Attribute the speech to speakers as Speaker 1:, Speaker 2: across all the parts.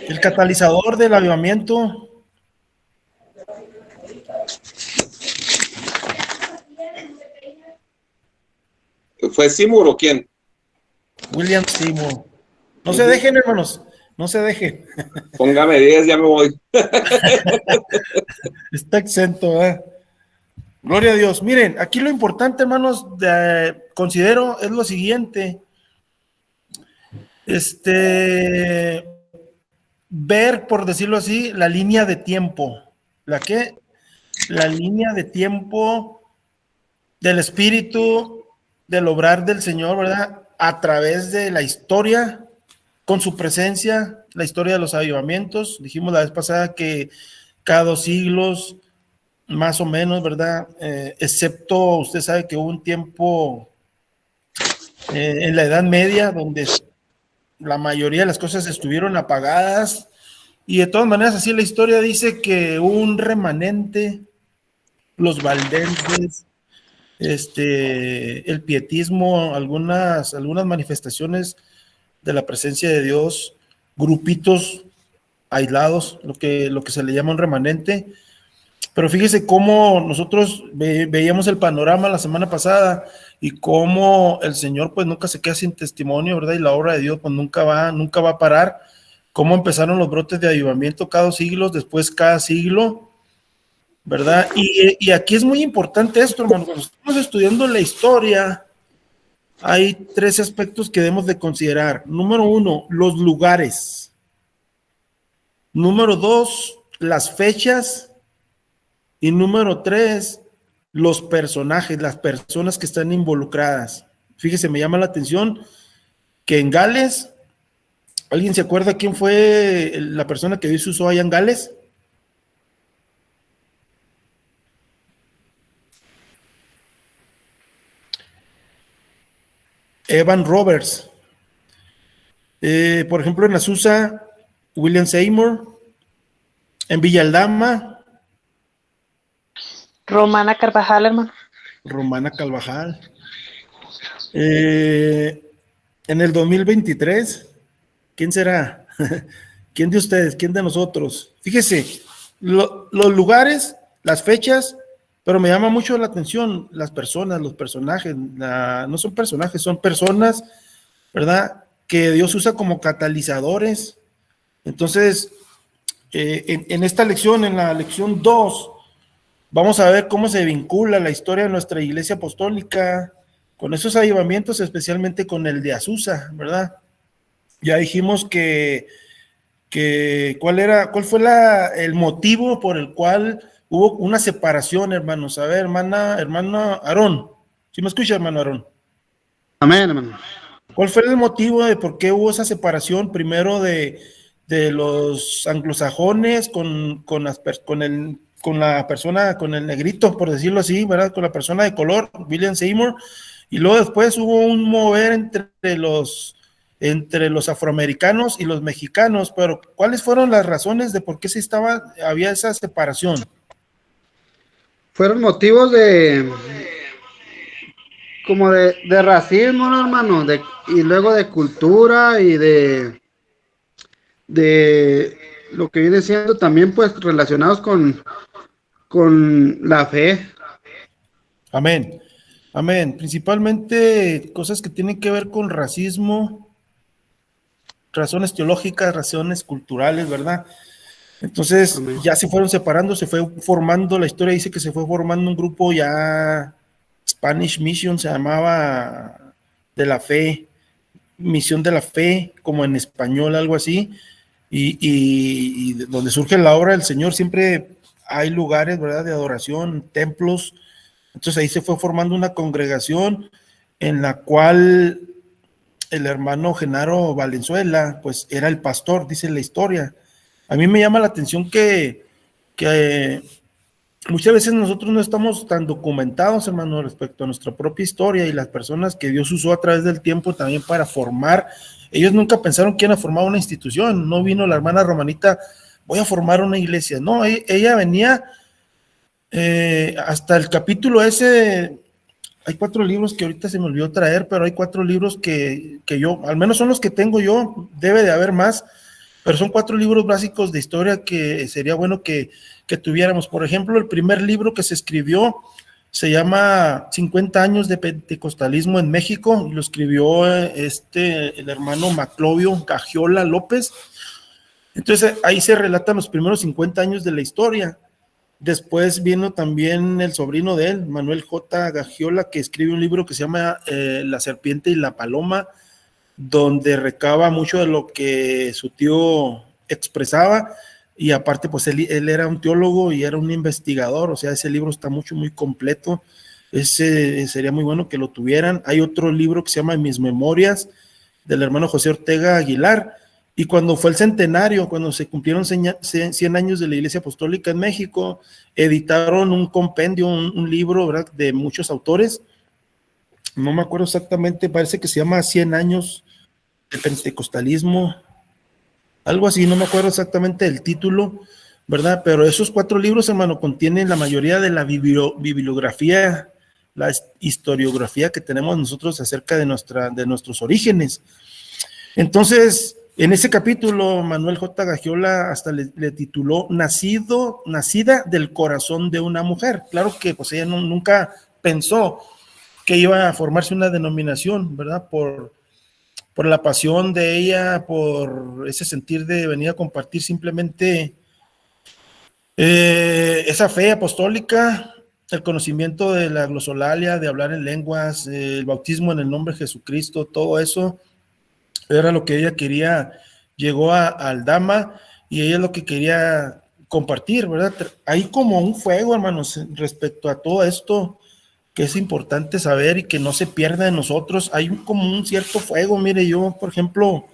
Speaker 1: El catalizador del avivamiento.
Speaker 2: ¿Fue Seymour o quién?
Speaker 1: William Seymour. No se dejen, hermanos, no se dejen.
Speaker 2: Póngame 10, ya me voy.
Speaker 1: Está exento, ¿eh? Gloria a Dios. Miren, aquí lo importante, hermanos, considero es lo siguiente. Ver, por decirlo así, la línea de tiempo. ¿La qué? La línea de tiempo del Espíritu, del obrar del Señor, ¿verdad? A través de la historia, con su presencia, la historia de los avivamientos. Dijimos la vez pasada que cada 2 siglos, más o menos, ¿verdad? Excepto, usted sabe que hubo un tiempo en la Edad Media donde la mayoría de las cosas estuvieron apagadas, y de todas maneras así la historia dice que hubo un remanente, los valdenses, el pietismo, algunas manifestaciones de la presencia de Dios, grupitos aislados, lo que se le llama un remanente. Pero fíjese cómo nosotros veíamos el panorama la semana pasada y cómo el Señor pues nunca se queda sin testimonio, ¿verdad? Y la obra de Dios pues nunca va a parar. Cómo empezaron los brotes de avivamiento cada 2 siglos, después cada siglo, ¿verdad? Y aquí es muy importante esto, hermano. Cuando estamos estudiando la historia, hay 3 aspectos que debemos de considerar. Número 1, los lugares. Número 2, las fechas. Y número 3, los personajes, las personas que están involucradas. Fíjese, me llama la atención que en Gales, ¿alguien se acuerda quién fue la persona que Dios usó allá en Gales? Evan Roberts. Por ejemplo, en Azusa, William Seymour. En Villaldama,
Speaker 3: Romana Carvajal, hermano.
Speaker 1: Romana Carvajal. En el 2023, ¿quién será? ¿Quién de ustedes? ¿Quién de nosotros? Fíjese, los lugares, las fechas, pero me llama mucho la atención las personas, los personajes. No son personajes, son personas, ¿verdad? Que Dios usa como catalizadores. Entonces, en esta lección, en la lección 2, vamos a ver cómo se vincula la historia de nuestra iglesia apostólica con esos avivamientos, especialmente con el de Azusa, ¿verdad? Ya dijimos cuál fue el motivo por el cual hubo una separación, hermanos. A ver, hermano Aarón, ¿sí me escucha, hermano Aarón?
Speaker 4: Amén, hermano.
Speaker 1: ¿Cuál fue el motivo de por qué hubo esa separación primero de los anglosajones con la persona, con el negrito, por decirlo así, ¿verdad? Con la persona de color, William Seymour, y luego después hubo un mover entre los afroamericanos y los mexicanos? Pero ¿cuáles fueron las razones de por qué había esa separación?
Speaker 4: Fueron motivos como de racismo, ¿no, hermano? Y luego de cultura y de lo que viene siendo también pues relacionados con la fe.
Speaker 1: Amén, amén. Principalmente cosas que tienen que ver con racismo, razones teológicas, razones culturales, ¿verdad? Entonces
Speaker 4: Amén.
Speaker 1: ya se fueron separando, se fue formando, la historia dice que se fue formando un grupo ya, Spanish Mission se llamaba, de la fe, Misión de la Fe, como en español, algo así, y donde surge la obra del Señor siempre hay lugares, ¿verdad?, de adoración, templos. Entonces ahí se fue formando una congregación en la cual el hermano Genaro Valenzuela, pues era el pastor, dice la historia. A mí me llama la atención que muchas veces nosotros no estamos tan documentados, hermano, respecto a nuestra propia historia y las personas que Dios usó a través del tiempo también para formar. Ellos nunca pensaron que iban a formar una institución. No vino la hermana Romanita, voy a formar una iglesia. No, ella venía hasta el capítulo ese, hay 4 libros que ahorita se me olvidó traer, pero hay 4 libros que yo, al menos son los que tengo yo, debe de haber más, pero son 4 libros básicos de historia que sería bueno que tuviéramos. Por ejemplo, el primer libro que se escribió se llama 50 años de pentecostalismo en México, y lo escribió el hermano Maclovio Gagiola López. Entonces ahí se relatan los primeros 50 años de la historia. Después vino también el sobrino de él, Manuel J. Gagiola, que escribe un libro que se llama La serpiente y la paloma, donde recaba mucho de lo que su tío expresaba, y aparte pues él era un teólogo y era un investigador, o sea, ese libro está muy completo. Ese sería muy bueno que lo tuvieran. Hay otro libro que se llama Mis Memorias, del hermano José Ortega Aguilar, y cuando fue el centenario, cuando se cumplieron 100 años de la Iglesia Apostólica en México, editaron un compendio, un libro, ¿verdad?, de muchos autores. No me acuerdo exactamente, parece que se llama 100 años de pentecostalismo, algo así, no me acuerdo exactamente el título, ¿verdad? Pero esos 4 libros, hermano, contienen la mayoría de la bibliografía, la historiografía que tenemos nosotros acerca de nuestros orígenes. Entonces, en ese capítulo, Manuel J. Gagiola hasta le tituló Nacida del corazón de una mujer. Claro que pues ella nunca pensó que iba a formarse una denominación, ¿verdad? Por la pasión de ella, por ese sentir de venir a compartir simplemente esa fe apostólica, el conocimiento de la glosolalia, de hablar en lenguas, el bautismo en el nombre de Jesucristo, todo eso era lo que ella quería. Llegó a Aldama y ella es lo que quería compartir, ¿verdad? Hay como un fuego, hermanos, respecto a todo esto, que es importante saber y que no se pierda en nosotros. Hay como un cierto fuego. Mire, yo, por ejemplo,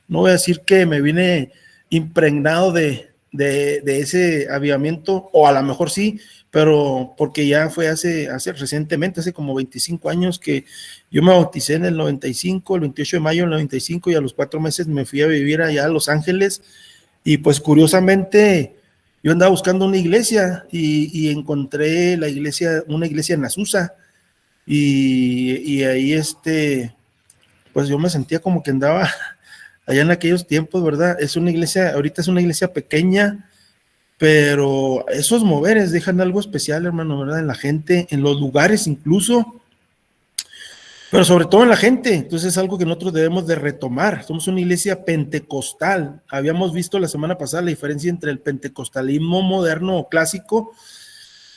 Speaker 1: no voy a decir que me vine impregnado de ese avivamiento, o a lo mejor sí, pero porque ya fue hace recientemente, hace como 25 años que yo me bauticé en el 95, el 28 de mayo del 95, y a los 4 meses me fui a vivir allá a Los Ángeles, y pues curiosamente yo andaba buscando una iglesia y encontré una iglesia en Azusa, y ahí pues yo me sentía como que andaba allá en aquellos tiempos, ¿verdad? Es una iglesia, ahorita es una iglesia pequeña, pero esos moveres dejan algo especial, hermano, ¿verdad? En la gente, en los lugares incluso, pero sobre todo en la gente. Entonces es algo que nosotros debemos de retomar. Somos una iglesia pentecostal. Habíamos visto la semana pasada la diferencia entre el pentecostalismo moderno o clásico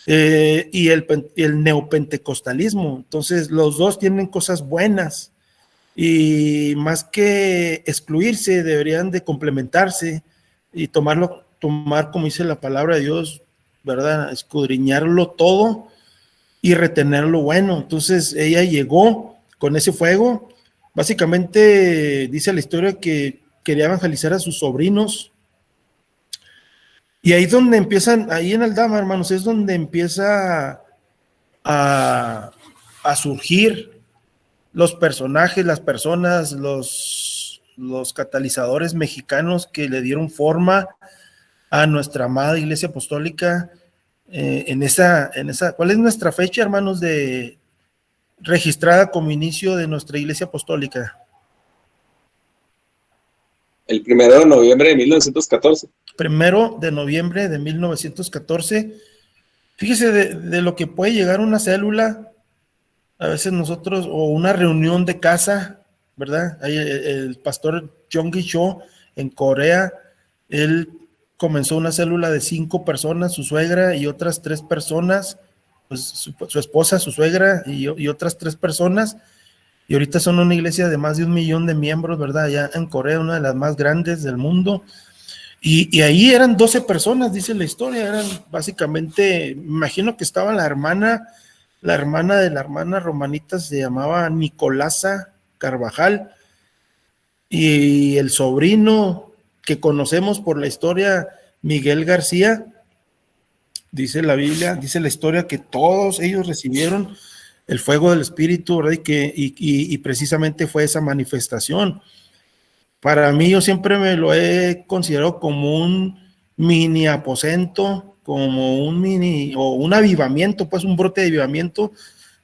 Speaker 1: y el neopentecostalismo. Entonces los dos tienen cosas buenas, y más que excluirse, deberían de complementarse y tomar, como dice la palabra de Dios, ¿verdad? Escudriñarlo todo y retener lo bueno. Entonces ella llegó con ese fuego. Básicamente dice la historia que quería evangelizar a sus sobrinos, y ahí es donde empiezan, ahí en Aldama, hermanos, es donde empieza a surgir los personajes, las personas, los catalizadores mexicanos que le dieron forma a nuestra amada Iglesia Apostólica. En esa, ¿cuál es nuestra fecha, hermanos, registrada como inicio de nuestra Iglesia Apostólica?
Speaker 2: El 1 de noviembre de 1914.
Speaker 1: 1 de noviembre de 1914. Fíjese de lo que puede llegar una célula, a veces nosotros, o una reunión de casa, ¿verdad? Ahí el pastor Yonggi Cho en Corea, él comenzó una célula de 5 personas, su suegra y otras 3 personas, pues su esposa, su suegra y otras 3 personas, y ahorita son una iglesia de más de 1 millón de miembros, ¿verdad? Allá en Corea, una de las más grandes del mundo. Y ahí eran 12 personas, dice la historia. Eran básicamente, me imagino que estaba la hermana de la hermana Romanita, se llamaba Nicolasa Carvajal, y el sobrino que conocemos por la historia, Miguel García. Dice la Biblia, dice la historia, que todos ellos recibieron el fuego del Espíritu, ¿verdad? Y precisamente fue esa manifestación. Para mí, yo siempre me lo he considerado como un mini aposento, como un mini, o un avivamiento, pues un brote de avivamiento,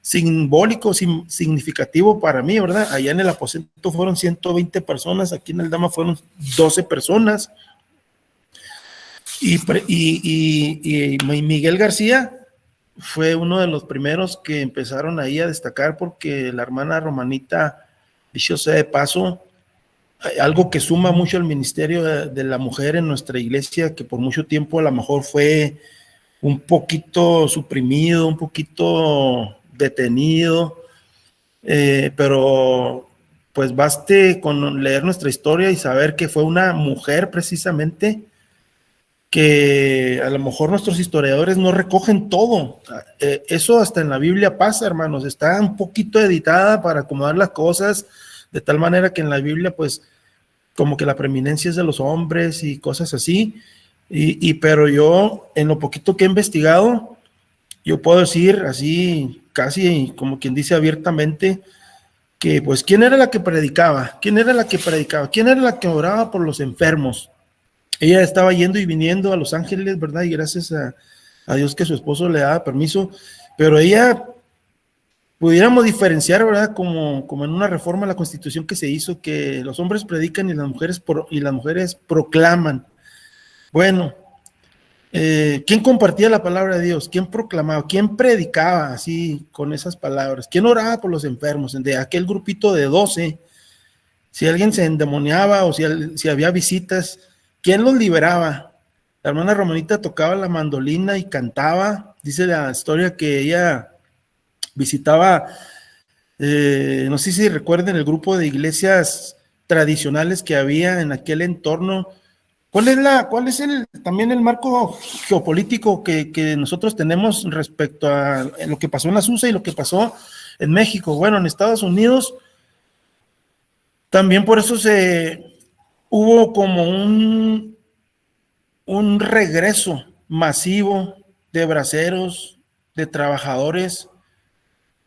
Speaker 1: simbólico, significativo para mí, ¿verdad? Allá en el aposento fueron 120 personas, aquí en el Dama fueron 12 personas. Y Miguel García fue uno de los primeros que empezaron ahí a destacar, porque la hermana Romanita, dicho sea de paso, algo que suma mucho al ministerio de la mujer en nuestra iglesia, que por mucho tiempo a lo mejor fue un poquito suprimido, un poquito detenido, pero pues baste con leer nuestra historia y saber que fue una mujer precisamente, que a lo mejor nuestros historiadores no recogen todo. Eso hasta en la Biblia pasa, hermanos, está un poquito editada para acomodar las cosas, de tal manera que en la Biblia pues como que la preeminencia es de los hombres y cosas así, pero yo en lo poquito que he investigado, yo puedo decir así, casi como quien dice abiertamente, que pues ¿quién era la que predicaba? ¿Quién era la que predicaba? ¿Quién era la que oraba por los enfermos? Ella estaba yendo y viniendo a Los Ángeles, ¿verdad? Y gracias a Dios que su esposo le daba permiso, pero ella, pudiéramos diferenciar, ¿verdad? Como en una reforma a la Constitución que se hizo, que los hombres predican y las mujeres proclaman. Bueno, ¿quién compartía la palabra de Dios? ¿Quién proclamaba? ¿Quién predicaba así con esas palabras? ¿Quién oraba por los enfermos? De aquel grupito de 12, si alguien se endemoniaba o si había visitas, ¿quién los liberaba? La hermana Romanita tocaba la mandolina y cantaba. Dice la historia que ella visitaba, no sé si recuerden el grupo de iglesias tradicionales que había en aquel entorno. ¿Cuál es también el marco geopolítico que nosotros tenemos respecto a lo que pasó en la USA y lo que pasó en México? Bueno, en Estados Unidos también por eso hubo como un regreso masivo de braceros, de trabajadores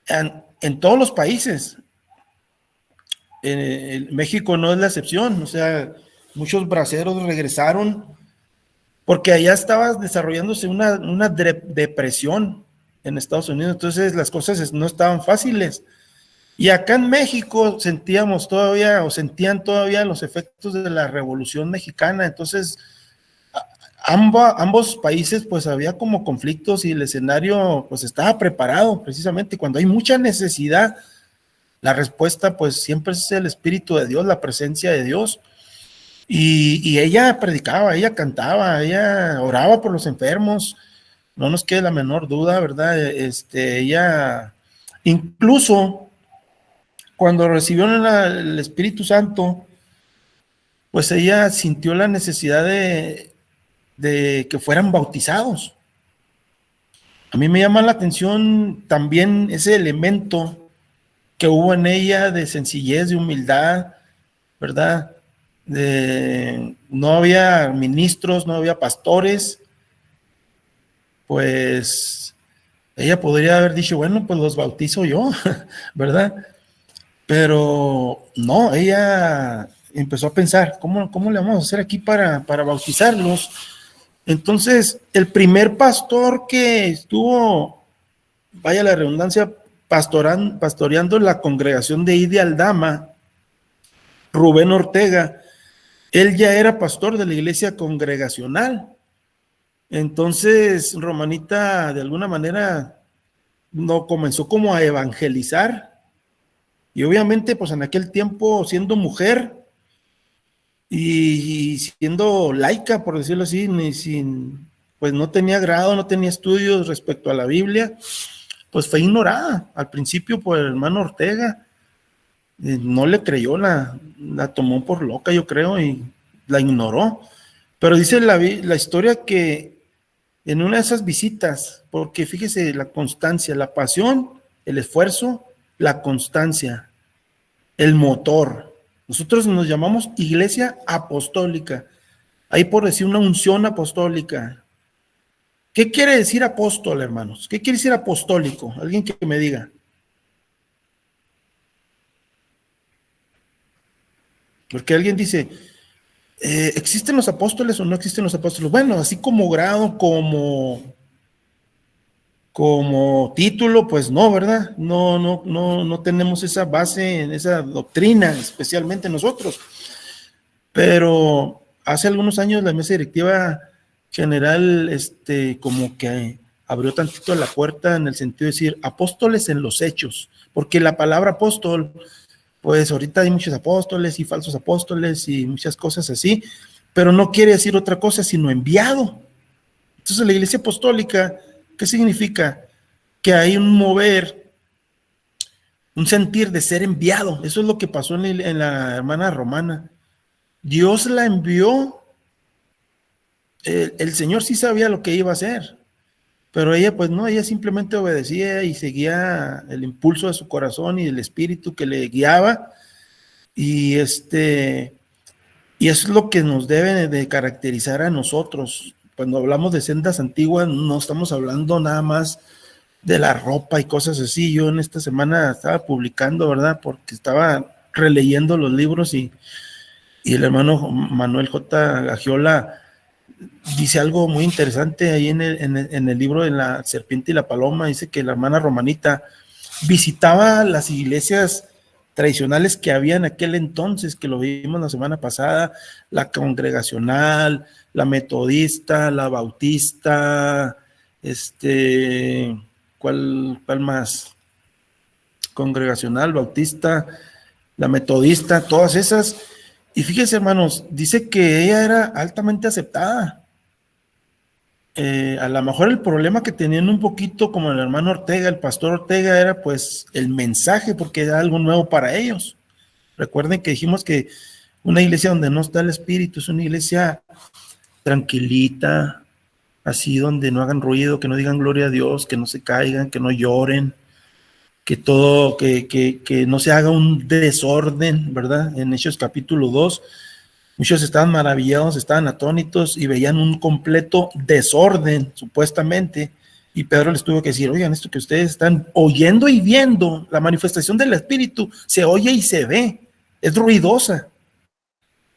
Speaker 1: en todos los países. México no es la excepción, o sea, muchos braceros regresaron porque allá estaba desarrollándose una depresión en Estados Unidos, entonces las cosas no estaban fáciles. Y acá en México sentían todavía los efectos de la Revolución Mexicana, entonces ambos países pues había como conflictos y el escenario pues estaba preparado precisamente cuando hay mucha necesidad. La respuesta pues siempre es el Espíritu de Dios, la presencia de Dios. Y ella predicaba, ella cantaba, ella oraba por los enfermos, no nos quede la menor duda, ¿verdad? Ella, incluso cuando recibió el Espíritu Santo, pues ella sintió la necesidad de que fueran bautizados. A mí me llama la atención también ese elemento que hubo en ella de sencillez, de humildad, ¿verdad? No había ministros, no había pastores, pues ella podría haber dicho, bueno, pues los bautizo yo, ¿verdad? Pero no, ella empezó a pensar, ¿cómo le vamos a hacer aquí para bautizarlos? Entonces, el primer pastor que estuvo, vaya la redundancia, pastoreando la congregación de Idi Aldama, Rubén Ortega, él ya era pastor de la iglesia congregacional. Entonces, Romanita, de alguna manera, no comenzó como a evangelizar. Y obviamente, pues en aquel tiempo, siendo mujer y siendo laica, por decirlo así, pues no tenía grado, no tenía estudios respecto a la Biblia, pues fue ignorada al principio por el hermano Ortega. No le creyó, la tomó por loca, yo creo, y la ignoró. Pero dice la historia que en una de esas visitas, porque fíjese la constancia, la pasión, el esfuerzo, la constancia, el motor. Nosotros nos llamamos iglesia apostólica. Hay por decir una unción apostólica. ¿Qué quiere decir apóstol, hermanos? ¿Qué quiere decir apostólico? Alguien que me diga. Porque alguien dice, ¿existen los apóstoles o no existen los apóstoles? Bueno, así como grado, como como título, pues no, ¿verdad? No tenemos esa base en esa doctrina, especialmente nosotros. Pero hace algunos años la mesa directiva general, como que abrió tantito la puerta en el sentido de decir apóstoles en los hechos, porque la palabra apóstol, pues ahorita hay muchos apóstoles y falsos apóstoles y muchas cosas así, pero no quiere decir otra cosa sino enviado. Entonces la iglesia apostólica, ¿qué significa? Que hay un mover, un sentir de ser enviado. Eso es lo que pasó en la hermana Romana. Dios la envió, el Señor sí sabía lo que iba a hacer, pero ella pues no, ella simplemente obedecía y seguía el impulso de su corazón y el espíritu que le guiaba, y y eso es lo que nos debe de caracterizar a nosotros. Cuando hablamos de sendas antiguas, no estamos hablando nada más de la ropa y cosas así. Yo en esta semana estaba publicando, ¿verdad? Porque estaba releyendo los libros y el hermano Manuel J. Gagiola dice algo muy interesante ahí en el libro de La Serpiente y la Paloma. Dice que la hermana Romanita visitaba las iglesias tradicionales que había en aquel entonces, que lo vimos la semana pasada, la congregacional, la metodista, la bautista, ¿cuál más? Congregacional, bautista, la metodista, todas esas. Y fíjense, hermanos, dice que ella era altamente aceptada. A lo mejor el problema que tenían un poquito como el hermano Ortega, el pastor Ortega, era pues el mensaje, porque era algo nuevo para ellos. Recuerden que dijimos que una iglesia donde no está el espíritu es una iglesia tranquilita, así donde no hagan ruido, que no digan gloria a Dios, que no se caigan, que no lloren, que todo, que no se haga un desorden, ¿verdad? En Hechos capítulo 2, muchos estaban maravillados, estaban atónitos y veían un completo desorden, supuestamente, y Pedro les tuvo que decir, oigan, esto que ustedes están oyendo y viendo, la manifestación del Espíritu, se oye y se ve, es ruidosa.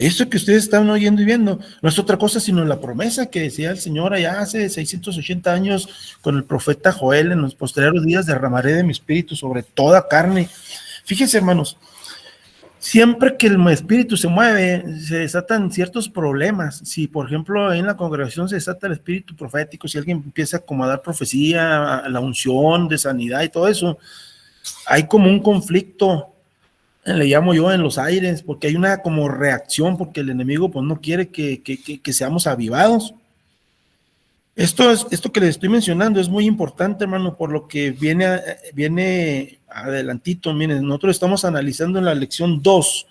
Speaker 1: Esto que ustedes están oyendo y viendo no es otra cosa sino la promesa que decía el Señor allá hace 680 años con el profeta Joel: en los posteriores días derramaré de mi espíritu sobre toda carne. Fíjense, hermanos, siempre que el espíritu se mueve, se desatan ciertos problemas. Si, por ejemplo, en la congregación se desata el espíritu profético, si alguien empieza como a dar profecía, la unción de sanidad y todo eso, hay como un conflicto, le llamo yo, en los aires, porque hay una como reacción, porque el enemigo pues no quiere que seamos avivados. Esto que les estoy mencionando es muy importante, hermano, por lo que viene adelantito. Miren, nosotros estamos analizando en la lección 2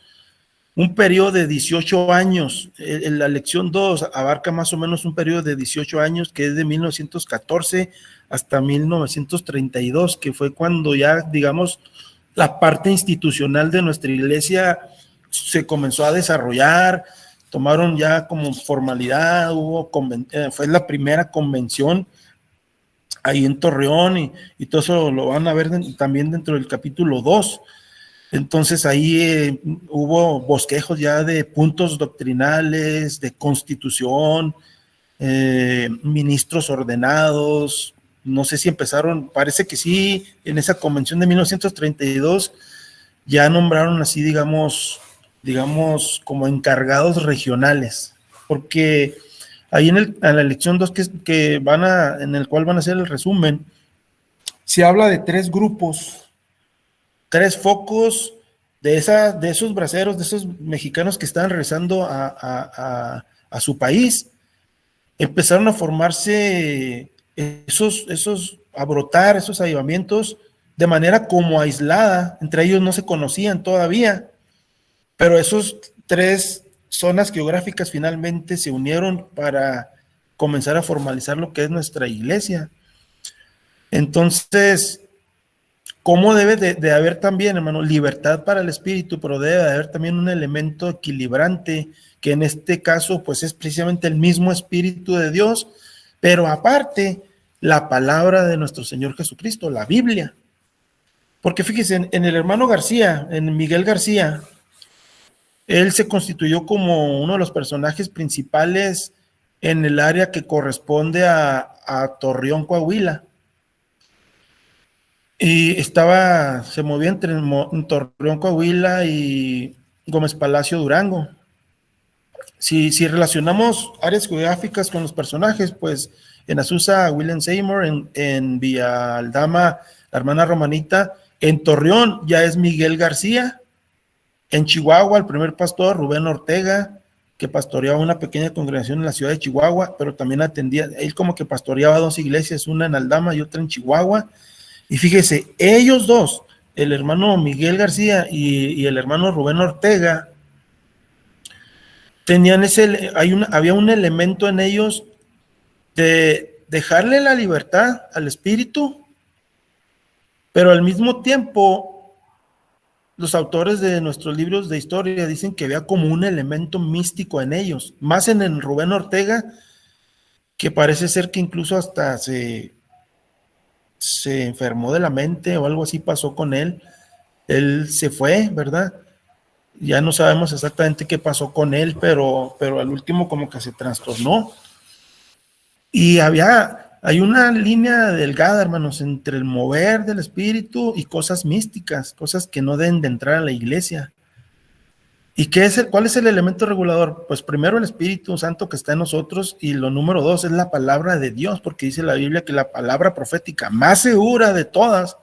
Speaker 1: un periodo de 18 años. La lección 2 abarca más o menos un periodo de 18 años, que es de 1914 hasta 1932, que fue cuando ya, digamos, la parte institucional de nuestra iglesia se comenzó a desarrollar, tomaron ya como formalidad, fue la primera convención ahí en Torreón, y todo eso lo van a ver también dentro del capítulo 2. Entonces ahí hubo bosquejos ya de puntos doctrinales, de constitución, ministros ordenados. No sé si empezaron, parece que sí, en esa convención de 1932 ya nombraron así, digamos, como encargados regionales, porque ahí en la lección 2 en el cual van a hacer el resumen, se habla de 3 grupos, 3 focos de esos braceros, de esos mexicanos que estaban regresando a su país. Empezaron a formarse a brotar esos avivamientos de manera como aislada, entre ellos no se conocían todavía, pero esos 3 zonas geográficas finalmente se unieron para comenzar a formalizar lo que es nuestra iglesia. Entonces, ¿cómo debe de haber también, hermano? Libertad para el espíritu, pero debe de haber también un elemento equilibrante, que en este caso pues es precisamente el mismo Espíritu de Dios, pero aparte la palabra de nuestro Señor Jesucristo, la Biblia. Porque fíjense, en el hermano García, en Miguel García, él se constituyó como uno de los personajes principales en el área que corresponde a Torreón, Coahuila. y se movía entre Torreón, Coahuila y Gómez Palacio, Durango. Si relacionamos áreas geográficas con los personajes, pues en Azusa, William Seymour, en Villa Aldama, la hermana Romanita, en Torreón ya es Miguel García, en Chihuahua el primer pastor Rubén Ortega, que pastoreaba una pequeña congregación en la ciudad de Chihuahua, pero también atendía, él como que pastoreaba dos iglesias, una en Aldama y otra en Chihuahua. Y fíjese, ellos dos, el hermano Miguel García y el hermano Rubén Ortega, tenían había un elemento en ellos de dejarle la libertad al espíritu, pero al mismo tiempo los autores de nuestros libros de historia dicen que había como un elemento místico en ellos, más en el Rubén Ortega, que parece ser que incluso hasta se enfermó de la mente o algo así pasó con él. Él se fue, ¿verdad? Ya no sabemos exactamente qué pasó con él, pero al último como que se trastornó. Y hay una línea delgada, hermanos, entre el mover del espíritu y cosas místicas, cosas que no deben de entrar a la iglesia. ¿Y cuál es el elemento regulador? Pues primero el Espíritu Santo que está en nosotros, y lo número 2 es la palabra de Dios, porque dice la Biblia que la palabra profética más segura de todas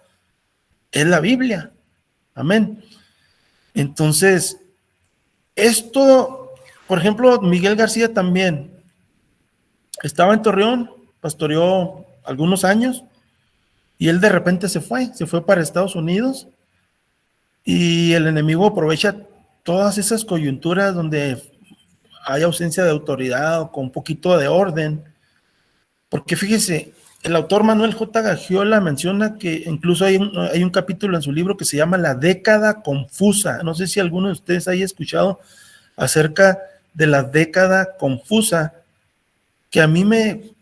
Speaker 1: es la Biblia. Amén. Entonces, esto, por ejemplo, Miguel García también estaba en Torreón, pastoreó algunos años, y él de repente se fue para Estados Unidos, y el enemigo aprovecha todas esas coyunturas donde hay ausencia de autoridad o con un poquito de orden, porque fíjese, el autor Manuel J. Gagiola menciona que incluso hay un capítulo en su libro que se llama La década confusa. No sé si alguno de ustedes haya escuchado acerca de la década confusa, que a mí me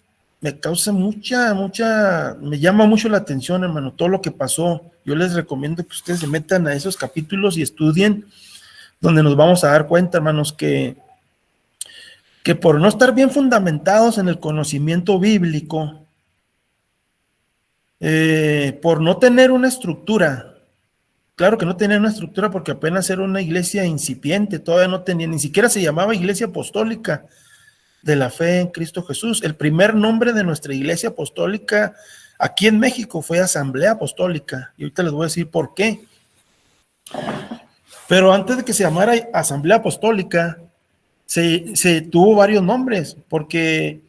Speaker 1: causa me llama mucho la atención, hermano, todo lo que pasó. Yo les recomiendo que ustedes se metan a esos capítulos y estudien, donde nos vamos a dar cuenta, hermanos, que por no estar bien fundamentados en el conocimiento bíblico, por no tener una estructura, claro que no tenía una estructura porque apenas era una iglesia incipiente, todavía no tenía, ni siquiera se llamaba Iglesia Apostólica de la Fe en Cristo Jesús. El primer nombre de nuestra iglesia apostólica aquí en México fue Asamblea Apostólica, y ahorita les voy a decir por qué. Pero antes de que se llamara Asamblea Apostólica, se tuvo varios nombres, porque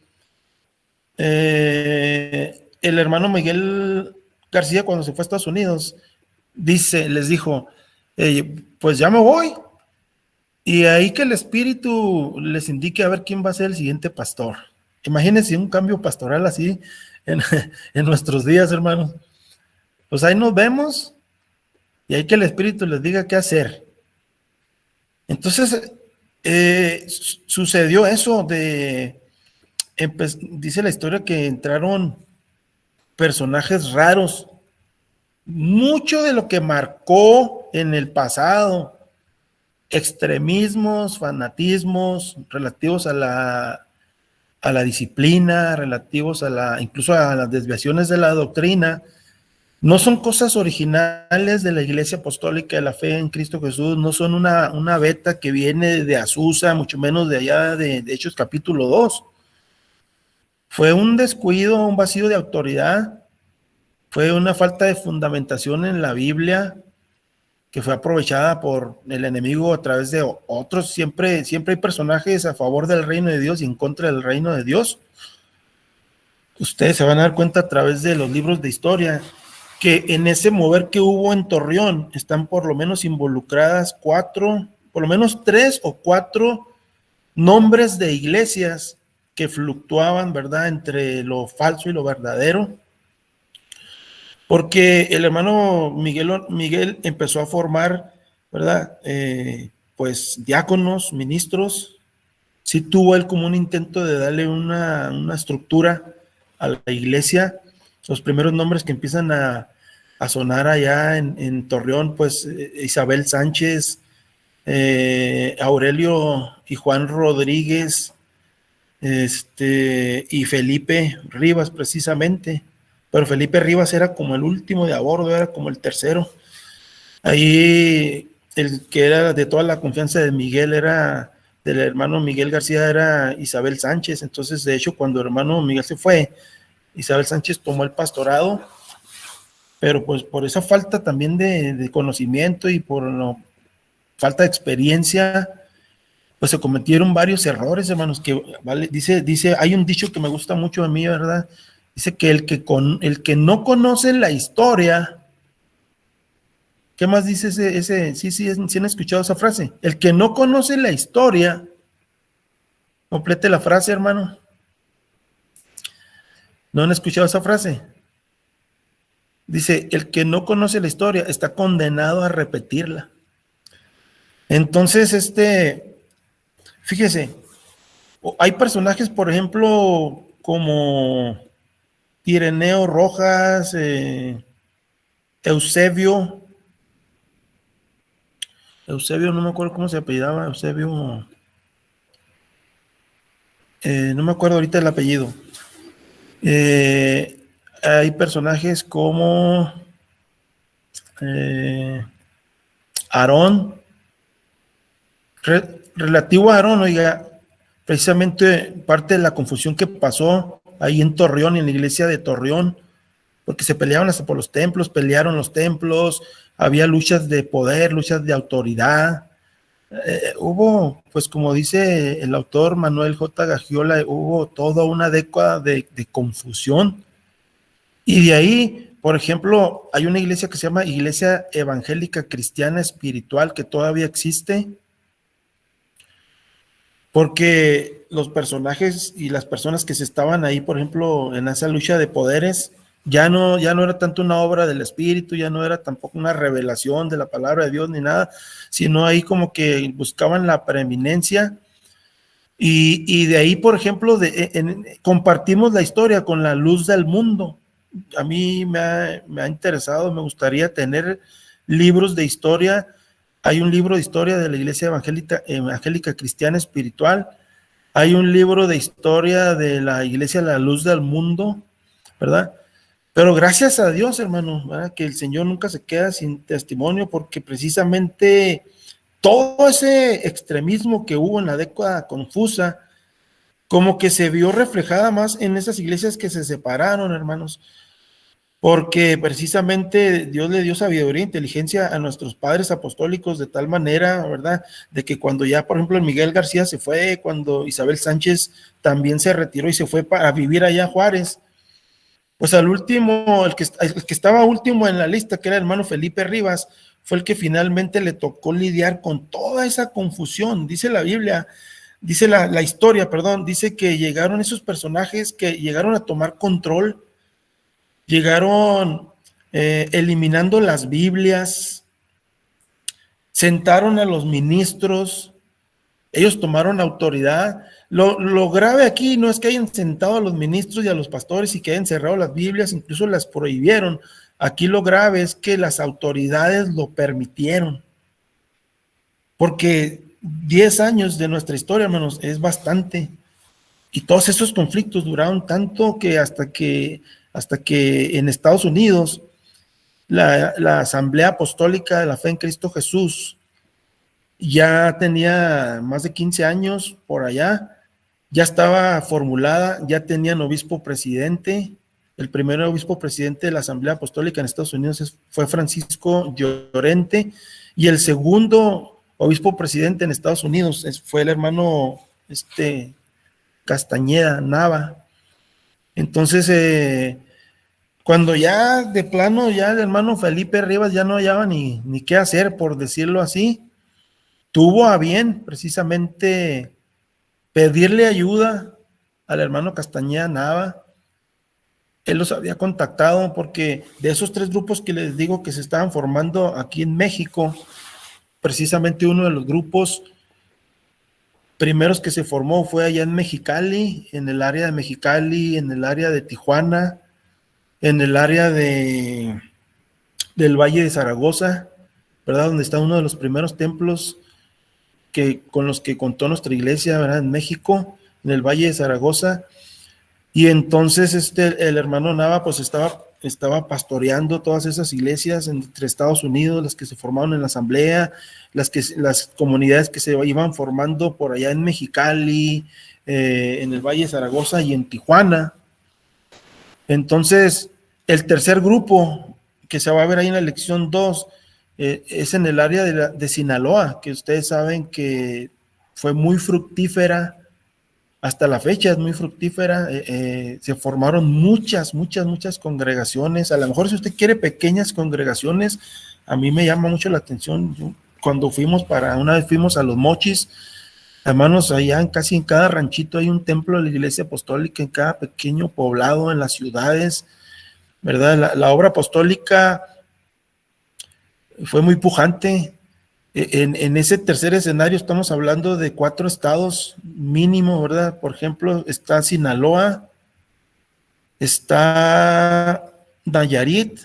Speaker 1: el hermano Miguel García, cuando se fue a Estados Unidos, les dijo, pues ya me voy, y ahí que el Espíritu les indique a ver quién va a ser el siguiente pastor. Imagínense un cambio pastoral así en nuestros días, hermanos. Pues ahí nos vemos, y ahí que el Espíritu les diga qué hacer. Entonces, sucedió eso dice la historia que entraron personajes raros. Mucho de lo que marcó en el pasado, extremismos, fanatismos relativos a la disciplina, relativos incluso a las desviaciones de la doctrina, no son cosas originales de la Iglesia Apostólica de la Fe en Cristo Jesús, no son una beta que viene de Azusa, mucho menos de allá de Hechos capítulo 2. Fue un descuido, un vacío de autoridad, fue una falta de fundamentación en la Biblia que fue aprovechada por el enemigo a través de otros. Siempre hay personajes a favor del reino de Dios y en contra del reino de Dios. Ustedes se van a dar cuenta a través de los libros de historia que en ese mover que hubo en Torreón están por lo menos involucradas por lo menos 3 o 4 nombres de iglesias que fluctuaban, ¿verdad?, entre lo falso y lo verdadero, porque el hermano Miguel empezó a formar, ¿verdad?, pues diáconos, ministros. Sí tuvo él como un intento de darle una estructura a la iglesia. Los primeros nombres que empiezan a sonar allá en Torreón, pues Isabel Sánchez, Aurelio y Juan Rodríguez, y Felipe Rivas, precisamente, pero Felipe Rivas era como el último de a bordo, era como el tercero. Ahí el que era de toda la confianza de Miguel era, del hermano Miguel García, era Isabel Sánchez. Entonces, de hecho, cuando el hermano Miguel se fue, Isabel Sánchez tomó el pastorado, pero pues por esa falta también de conocimiento y por falta de experiencia, pues se cometieron varios errores, hermanos, que vale, dice, hay un dicho que me gusta mucho a mí, ¿verdad? Dice que el que no conoce la historia, ¿qué más dice sí han escuchado esa frase? El que no conoce la historia, complete la frase, hermano. ¿No han escuchado esa frase? Dice, el que no conoce la historia está condenado a repetirla. Entonces, fíjese, hay personajes, por ejemplo, como Ireneo Rojas, Eusebio, no me acuerdo cómo se apellidaba, Eusebio, no me acuerdo ahorita el apellido. Hay personajes como Aarón, relativo a Aarón, oiga, precisamente parte de la confusión que pasó ahí en Torreón, en la iglesia de Torreón, porque se peleaban hasta por los templos, pelearon los templos, había luchas de poder, luchas de autoridad. Hubo, pues como dice el autor Manuel J. Gagiola, hubo toda una década de confusión. Y de ahí, por ejemplo, hay una iglesia que se llama Iglesia Evangélica Cristiana Espiritual, que todavía existe, porque los personajes y las personas que se estaban ahí, por ejemplo, en esa lucha de poderes, ya no era tanto una obra del Espíritu, ya no era tampoco una revelación de la palabra de Dios ni nada, sino ahí como que buscaban la preeminencia. Y de ahí, por ejemplo, compartimos la historia con la luz del mundo. A mí me ha interesado, me gustaría tener libros de historia. Hay un libro de historia de la Iglesia Evangélica Cristiana Espiritual. Hay un libro de historia de la Iglesia La Luz del Mundo, ¿verdad? Pero gracias a Dios, hermano, ¿verdad? Que el Señor nunca se queda sin testimonio, porque precisamente todo ese extremismo que hubo en la década confusa, como que se vio reflejada más en esas iglesias que se separaron, hermanos, porque precisamente Dios le dio sabiduría e inteligencia a nuestros padres apostólicos de tal manera, ¿verdad? De que cuando ya, por ejemplo, Miguel García se fue, cuando Isabel Sánchez también se retiró y se fue para vivir allá a Juárez, pues al último, el que estaba último en la lista, que era el hermano Felipe Rivas, fue el que finalmente le tocó lidiar con toda esa confusión. Dice la Biblia, dice la historia, perdón, dice que llegaron esos personajes que llegaron a tomar control, llegaron eliminando las Biblias, sentaron a los ministros, ellos tomaron autoridad. Lo grave aquí no es que hayan sentado a los ministros y a los pastores y que hayan cerrado las Biblias, incluso las prohibieron. Aquí lo grave es que las autoridades lo permitieron. Porque 10 años de nuestra historia, hermanos, es bastante. Y todos esos conflictos duraron tanto que hasta que en Estados Unidos la Asamblea Apostólica de la Fe en Cristo Jesús ya tenía más de 15 años por allá, ya estaba formulada, ya tenían obispo presidente. El primer obispo presidente de la Asamblea Apostólica en Estados Unidos fue Francisco Llorente, y el segundo obispo presidente en Estados Unidos fue el hermano Castañeda Nava. Entonces, cuando ya de plano, ya el hermano Felipe Rivas ya no hallaba ni qué hacer, por decirlo así, tuvo a bien precisamente pedirle ayuda al hermano Castañeda Nava. Él los había contactado porque de esos 3 grupos que les digo que se estaban formando aquí en México, precisamente uno de los grupos primeros que se formó fue allá en Mexicali, en el área de Mexicali, en el área de Tijuana, en el área del Valle de Zaragoza, ¿verdad? Donde está uno de los primeros templos con los que contó nuestra iglesia, ¿verdad? En México, en el Valle de Zaragoza. Y entonces el hermano Nava pues estaba pastoreando todas esas iglesias entre Estados Unidos, las que se formaron en la asamblea, las comunidades que se iban formando por allá en Mexicali, en el Valle de Zaragoza y en Tijuana. Entonces, el tercer grupo que se va a ver ahí en la lección 2 es en el área de Sinaloa, que ustedes saben que fue muy fructífera. Hasta la fecha es muy fructífera, se formaron muchas congregaciones. A lo mejor si usted quiere pequeñas congregaciones, a mí me llama mucho la atención. Cuando una vez fuimos a Los Mochis, hermanos, allá casi en cada ranchito hay un templo de la Iglesia Apostólica, en cada pequeño poblado, en las ciudades, ¿verdad? La obra apostólica fue muy pujante. En ese tercer escenario estamos hablando de 4 estados mínimo, ¿verdad? Por ejemplo, está Sinaloa, está Nayarit,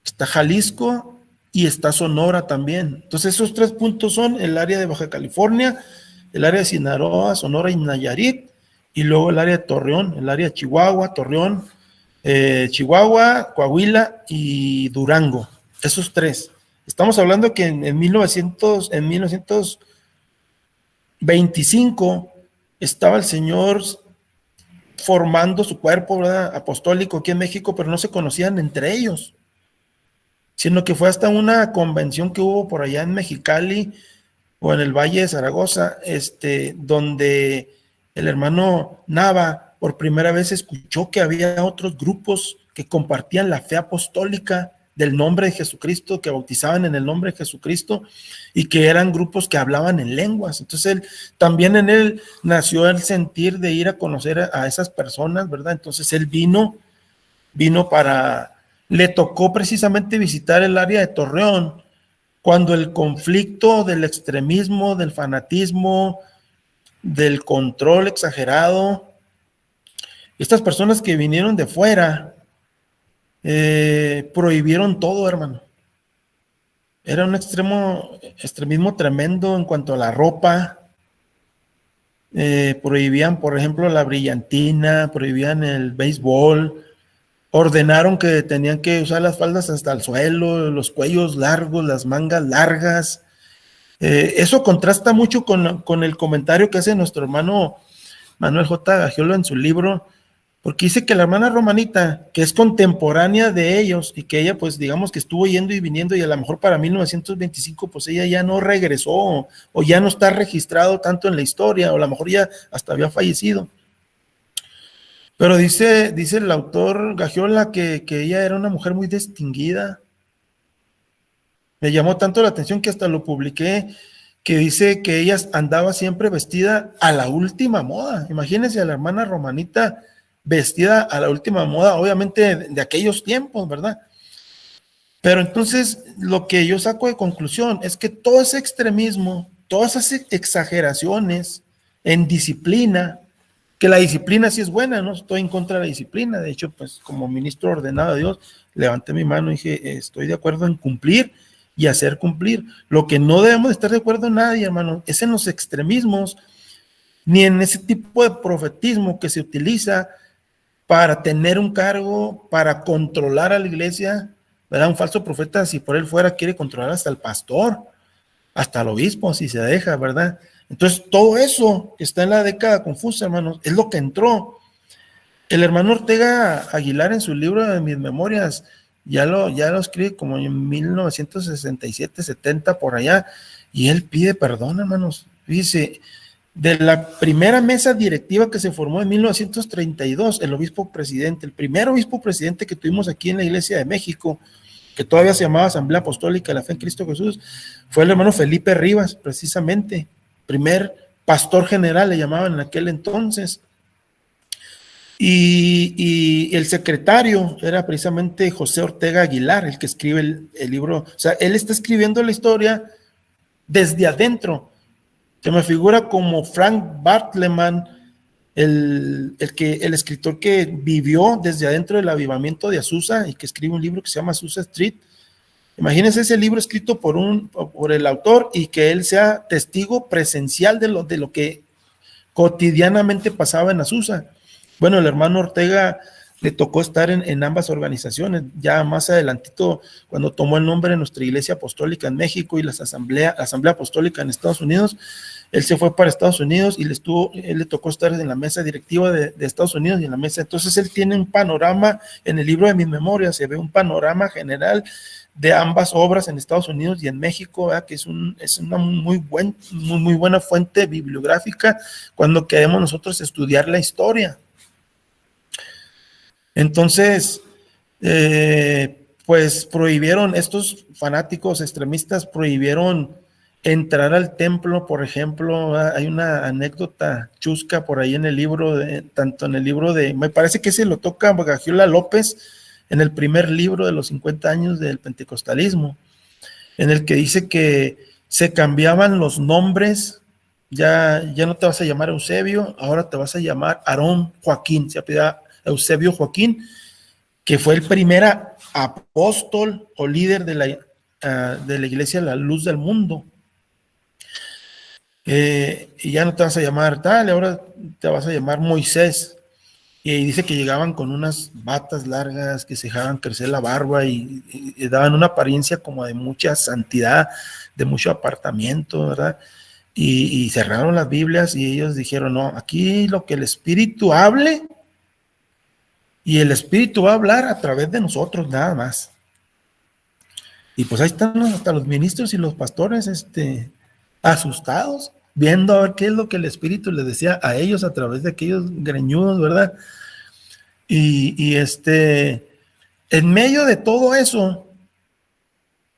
Speaker 1: está Jalisco y está Sonora también. Entonces esos 3 puntos son el área de Baja California, el área de Sinaloa, Sonora y Nayarit, y luego el área de Torreón, el área de Chihuahua, Torreón, Chihuahua, Coahuila y Durango. Esos 3. Estamos hablando que en 1925 estaba el Señor formando su cuerpo, ¿verdad?, apostólico aquí en México, pero no se conocían entre ellos, sino que fue hasta una convención que hubo por allá en Mexicali o en el Valle de Zaragoza, donde el hermano Nava por primera vez escuchó que había otros grupos que compartían la fe apostólica del nombre de Jesucristo, que bautizaban en el nombre de Jesucristo y que eran grupos que hablaban en lenguas. Entonces también en él nació el sentir de ir a conocer a esas personas, ¿verdad? Entonces él vino le tocó precisamente visitar el área de Torreón cuando el conflicto del extremismo, del fanatismo, del control exagerado, estas personas que vinieron de fuera, prohibieron todo, hermano. Era un extremismo tremendo en cuanto a la ropa. Prohibían, por ejemplo, la brillantina, prohibían el béisbol, ordenaron que tenían que usar las faldas hasta el suelo, los cuellos largos, las mangas largas. Eso contrasta mucho con el comentario que hace nuestro hermano Manuel J. Gagiolo en su libro, porque dice que la hermana Romanita, que es contemporánea de ellos y que ella pues digamos que estuvo yendo y viniendo y a lo mejor para 1925 pues ella ya no regresó o ya no está registrado tanto en la historia o a lo mejor ya hasta había fallecido. Pero dice el autor Gagiola que ella era una mujer muy distinguida. Me llamó tanto la atención que hasta lo publiqué, que dice que ella andaba siempre vestida a la última moda. Imagínense a la hermana Romanita vestida a la última moda, obviamente de aquellos tiempos, ¿verdad? Pero entonces lo que yo saco de conclusión es que todo ese extremismo, todas esas exageraciones en disciplina, que la disciplina sí es buena, no estoy en contra de la disciplina, de hecho, pues como ministro ordenado de Dios, levanté mi mano y dije, estoy de acuerdo en cumplir y hacer cumplir. Lo que no debemos de estar de acuerdo en nadie, hermano, es en los extremismos, ni en ese tipo de profetismo que se utiliza para tener un cargo, para controlar a la iglesia, ¿verdad? Un falso profeta, si por él fuera, quiere controlar hasta el pastor, hasta el obispo, si se deja, ¿verdad? Entonces, todo eso que está en la década confusa, hermanos, es lo que entró. El hermano Ortega Aguilar en su libro de mis memorias, ya lo escribe como en 1967, 70, por allá, y él pide perdón, hermanos. Dice, de la primera mesa directiva que se formó en 1932, el obispo presidente, el primer obispo presidente que tuvimos aquí en la Iglesia de México, que todavía se llamaba Asamblea Apostólica de la Fe en Cristo Jesús, fue el hermano Felipe Rivas, precisamente, primer pastor general le llamaban en aquel entonces, y el secretario era precisamente José Ortega Aguilar, el que escribe el libro. O sea, él está escribiendo la historia desde adentro. Se me figura como Frank Bartleman, el escritor que vivió desde adentro del avivamiento de Azusa y que escribe un libro que se llama Azusa Street. Imagínense ese libro escrito por el autor y que él sea testigo presencial de lo que cotidianamente pasaba en Azusa. Bueno, el hermano Ortega le tocó estar en ambas organizaciones, ya más adelantito, cuando tomó el nombre de nuestra Iglesia Apostólica en México y la Asamblea Apostólica en Estados Unidos. Él se fue para Estados Unidos y él le tocó estar en la mesa directiva de Estados Unidos y en la mesa. Entonces él tiene un panorama, en el libro de mis memorias se ve un panorama general de ambas obras en Estados Unidos y en México, ¿verdad? Que es una muy buena fuente bibliográfica cuando queremos nosotros estudiar la historia. Entonces, pues prohibieron, estos fanáticos extremistas prohibieron entrar al templo, por ejemplo. Hay una anécdota chusca por ahí en el libro, tanto en el libro me parece que se lo toca Gagiola López, en el primer libro de los 50 años del pentecostalismo, en el que dice que se cambiaban los nombres, ya no te vas a llamar Eusebio, ahora te vas a llamar Aarón Joaquín, se apellida Eusebio Joaquín, que fue el primer apóstol o líder de la Iglesia La Luz del Mundo. Y ya no te vas a llamar tal, ahora te vas a llamar Moisés. Y dice que llegaban con unas batas largas que se dejaban crecer la barba y daban una apariencia como de mucha santidad, de mucho apartamiento, ¿verdad? Y cerraron las Biblias y ellos dijeron, no, aquí lo que el Espíritu hable, y el Espíritu va a hablar a través de nosotros, nada más. Y pues ahí están hasta los ministros y los pastores asustados, viendo a ver qué es lo que el Espíritu les decía a ellos a través de aquellos greñudos, ¿verdad? Y en medio de todo eso,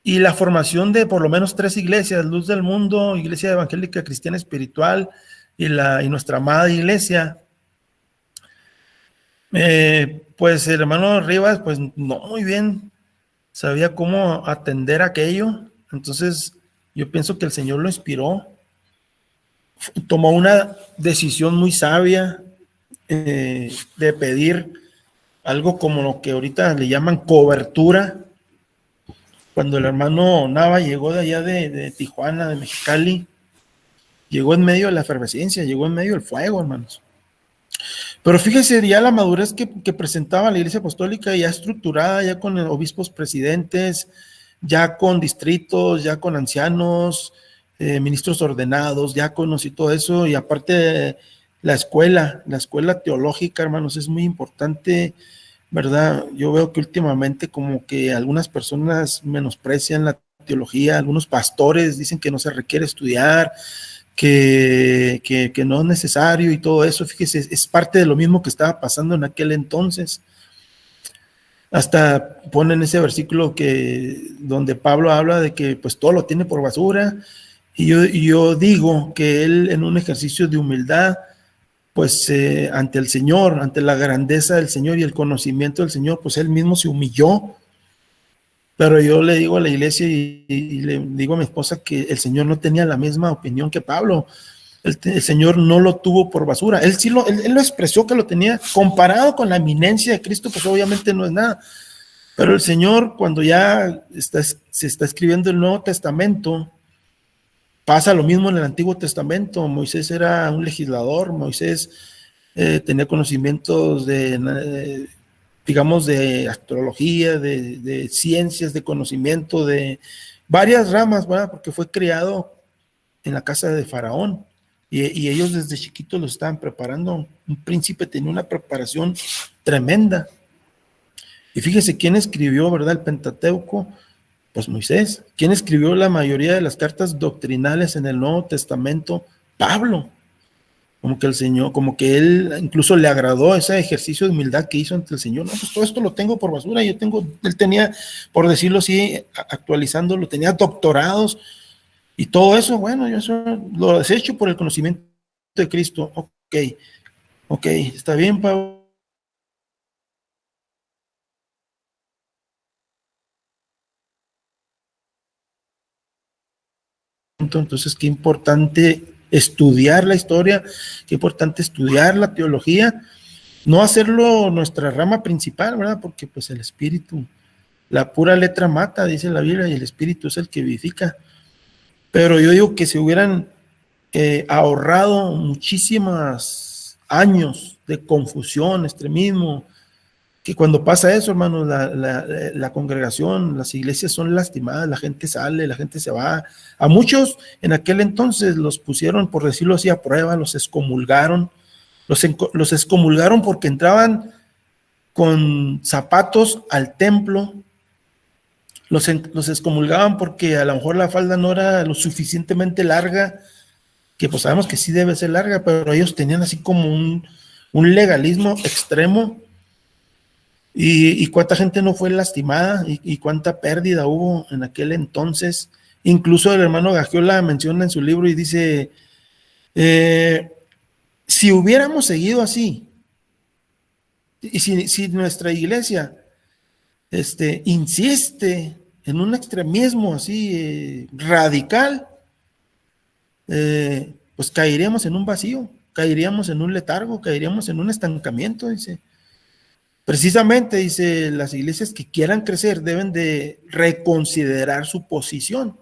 Speaker 1: y la formación de por lo menos 3 iglesias, Luz del Mundo, Iglesia Evangélica Cristiana Espiritual y nuestra amada iglesia, pues el hermano Rivas, pues no muy bien sabía cómo atender aquello. Entonces yo pienso que el Señor lo inspiró, tomó una decisión muy sabia de pedir algo como lo que ahorita le llaman cobertura. Cuando el hermano Nava llegó de allá de Tijuana, de Mexicali, llegó en medio de la efervescencia, llegó en medio del fuego, hermanos. Pero fíjese ya la madurez que presentaba la Iglesia Apostólica, ya estructurada, ya con obispos presidentes, ya con distritos, ya con ancianos, ministros ordenados, diáconos y todo eso. Y aparte la escuela teológica, hermanos, es muy importante, ¿verdad? Yo veo que últimamente como que algunas personas menosprecian la teología, algunos pastores dicen que no se requiere estudiar, que no es necesario y todo eso. Fíjese, es parte de lo mismo que estaba pasando en aquel entonces. Hasta ponen ese versículo donde Pablo habla de que pues todo lo tiene por basura, y yo digo que él, en un ejercicio de humildad, pues ante el Señor, ante la grandeza del Señor y el conocimiento del Señor, pues él mismo se humilló. Pero yo le digo a la iglesia y le digo a mi esposa que el Señor no tenía la misma opinión que Pablo. El Señor no lo tuvo por basura. Él lo expresó que lo tenía. Comparado con la eminencia de Cristo, pues obviamente no es nada. Pero el Señor, cuando ya se está escribiendo el Nuevo Testamento, pasa lo mismo en el Antiguo Testamento. Moisés era un legislador. Moisés tenía conocimientos digamos, de astrología, de ciencias, de conocimiento, de varias ramas, ¿verdad? Porque fue criado en la casa de Faraón, y ellos desde chiquitos lo estaban preparando. Un príncipe tenía una preparación tremenda. Y fíjese, ¿quién escribió, verdad, el Pentateuco? Pues Moisés. ¿Quién escribió la mayoría de las cartas doctrinales en el Nuevo Testamento? Pablo. Como que el Señor, como que él incluso le agradó ese ejercicio de humildad que hizo ante el Señor. No, pues todo esto lo tengo por basura. Él tenía, por decirlo así, actualizándolo, tenía doctorados y todo eso. Bueno, yo eso lo desecho por el conocimiento de Cristo. Ok, está bien, Pablo. Entonces, qué importante estudiar la historia, qué importante estudiar la teología, no hacerlo nuestra rama principal, ¿verdad? Porque pues el espíritu, la pura letra mata, dice la Biblia, y el espíritu es el que vivifica. Pero yo digo que se hubieran ahorrado muchísimas años de confusión, extremismo, que cuando pasa eso, hermano, la congregación, las iglesias son lastimadas, la gente sale, la gente se va. A muchos en aquel entonces los pusieron, por decirlo así, a prueba, los excomulgaron, los excomulgaron porque entraban con zapatos al templo, los excomulgaban porque a lo mejor la falda no era lo suficientemente larga, que pues sabemos que sí debe ser larga, pero ellos tenían así como un legalismo extremo. Y cuánta gente no fue lastimada y cuánta pérdida hubo en aquel entonces. Incluso el hermano Gagiola menciona en su libro y dice, si hubiéramos seguido así, y si nuestra iglesia insiste en un extremismo así radical, pues caeríamos en un vacío, caeríamos en un letargo, caeríamos en un estancamiento, dice. Precisamente, dice, las iglesias que quieran crecer deben de reconsiderar su posición.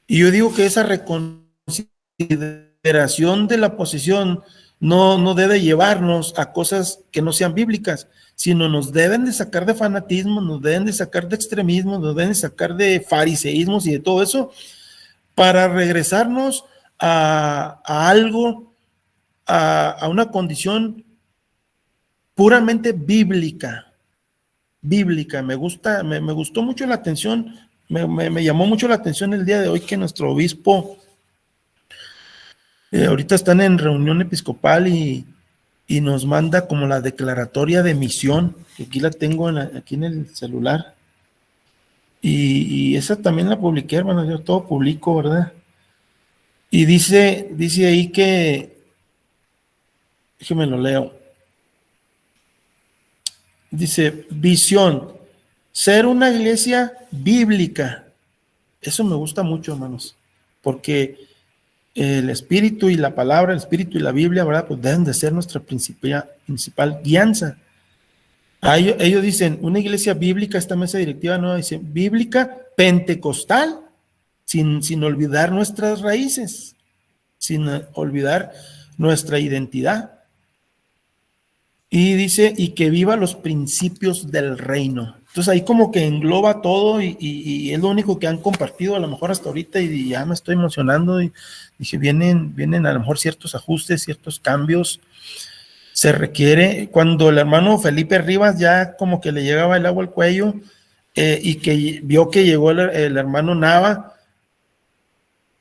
Speaker 1: Y yo digo que esa reconsideración de la posición no debe llevarnos a cosas que no sean bíblicas, sino nos deben de sacar de fanatismo, nos deben de sacar de extremismo, nos deben de sacar de fariseísmos y de todo eso, para regresarnos a algo, a una condición puramente bíblica. Me gustó mucho la atención, me llamó mucho la atención el día de hoy que nuestro obispo, ahorita están en reunión episcopal y nos manda como la declaratoria de misión, que aquí la tengo aquí en el celular, y esa también la publiqué, hermano, yo todo publico, ¿verdad? Y dice ahí que, déjeme lo leo. Dice, visión, ser una iglesia bíblica. Eso me gusta mucho, hermanos, porque el Espíritu y la palabra, el Espíritu y la Biblia, ¿verdad? Pues deben de ser nuestra principal guianza. Ellos dicen, una iglesia bíblica, esta mesa directiva no dice, bíblica, pentecostal, sin olvidar nuestras raíces, sin olvidar nuestra identidad. Y dice, y que viva los principios del reino. Entonces ahí como que engloba todo y es lo único que han compartido a lo mejor hasta ahorita y ya me estoy emocionando y dije, vienen a lo mejor ciertos ajustes, ciertos cambios. Se requiere, cuando el hermano Felipe Rivas ya como que le llegaba el agua al cuello y que vio que llegó el hermano Nava,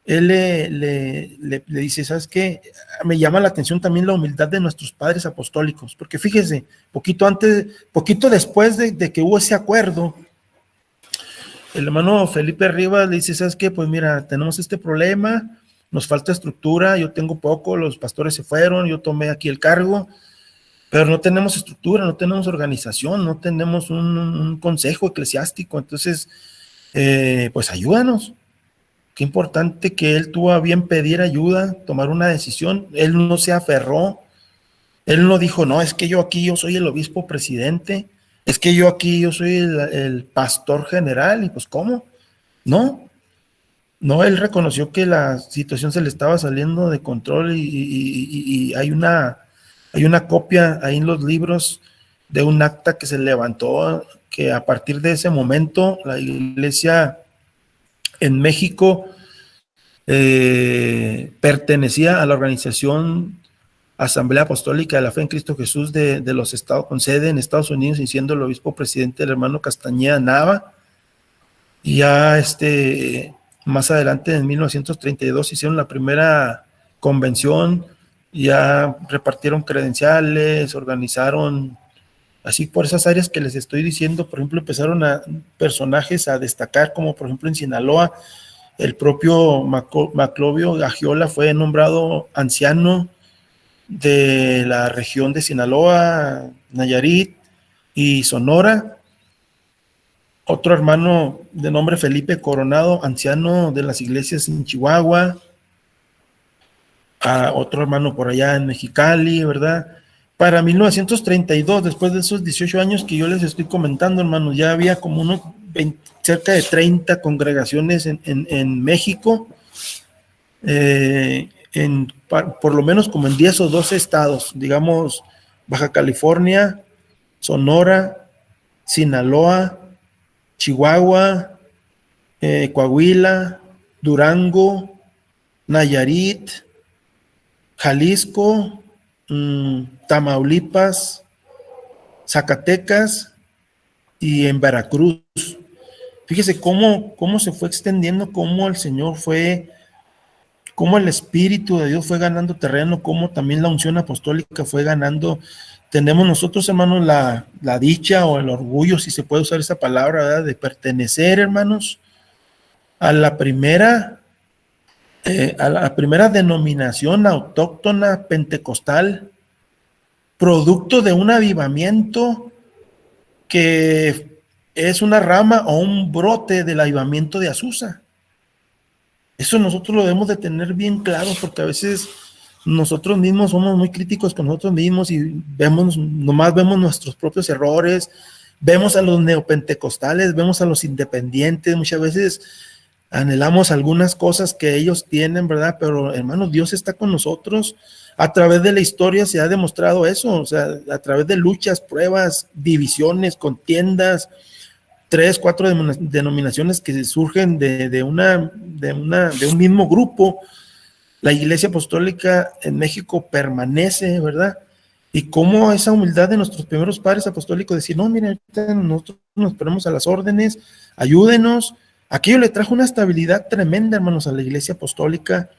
Speaker 1: él le dice, ¿sabes qué? Me llama la atención también la humildad de nuestros padres apostólicos, porque fíjese, poquito después de que hubo ese acuerdo, el hermano Felipe Rivas le dice, ¿sabes qué? Pues mira, tenemos este problema, nos falta estructura, yo tengo poco, los pastores se fueron, yo tomé aquí el cargo, pero no tenemos estructura, no tenemos organización, no tenemos un consejo eclesiástico, entonces, pues ayúdanos. Qué importante que él tuvo a bien pedir ayuda, tomar una decisión. Él no se aferró. Él no dijo, no, es que yo soy el obispo presidente. Es que yo soy el pastor general. Y pues, ¿cómo? No, él reconoció que la situación se le estaba saliendo de control y hay una copia ahí en los libros de un acta que se levantó, que a partir de ese momento la iglesia en México pertenecía a la organización Asamblea Apostólica de la Fe en Cristo Jesús de los Estados, con sede en Estados Unidos, y siendo el obispo presidente el hermano Castañeda Nava. Y ya más adelante, en 1932, hicieron la primera convención, ya repartieron credenciales, organizaron, así por esas áreas que les estoy diciendo. Por ejemplo, empezaron personajes a destacar, como por ejemplo en Sinaloa, el propio Maclovio Gagiola fue nombrado anciano de la región de Sinaloa, Nayarit y Sonora. Otro hermano de nombre Felipe Coronado, anciano de las iglesias en Chihuahua. Otro hermano por allá en Mexicali, ¿verdad? Para 1932, después de esos 18 años que yo les estoy comentando, hermanos, ya había como cerca de 30 congregaciones en México. por lo menos como en 10 o 12 estados, digamos, Baja California, Sonora, Sinaloa, Chihuahua, Coahuila, Durango, Nayarit, Jalisco, Tamaulipas, Zacatecas y en Veracruz. Fíjese cómo se fue extendiendo, cómo el Señor fue, cómo el Espíritu de Dios fue ganando terreno, cómo también la unción apostólica fue ganando. Tenemos nosotros, hermanos, la dicha o el orgullo, si se puede usar esa palabra, ¿verdad?, de pertenecer, hermanos, a la primera denominación autóctona pentecostal, producto de un avivamiento que es una rama o un brote del avivamiento de Azusa. Eso nosotros lo debemos de tener bien claro, porque a veces nosotros mismos somos muy críticos con nosotros mismos y nomás vemos nuestros propios errores, vemos a los neopentecostales, vemos a los independientes, muchas veces anhelamos algunas cosas que ellos tienen, ¿verdad? Pero, hermanos, Dios está con nosotros. A través de la historia se ha demostrado eso, o sea, a través de luchas, pruebas, divisiones, contiendas, 3, 4 denominaciones que surgen de un mismo grupo. La Iglesia Apostólica en México permanece, ¿verdad? Y cómo esa humildad de nuestros primeros padres apostólicos, decir, no, miren, nosotros nos ponemos a las órdenes, ayúdenos. Aquello le trajo una estabilidad tremenda, hermanos, a la Iglesia Apostólica.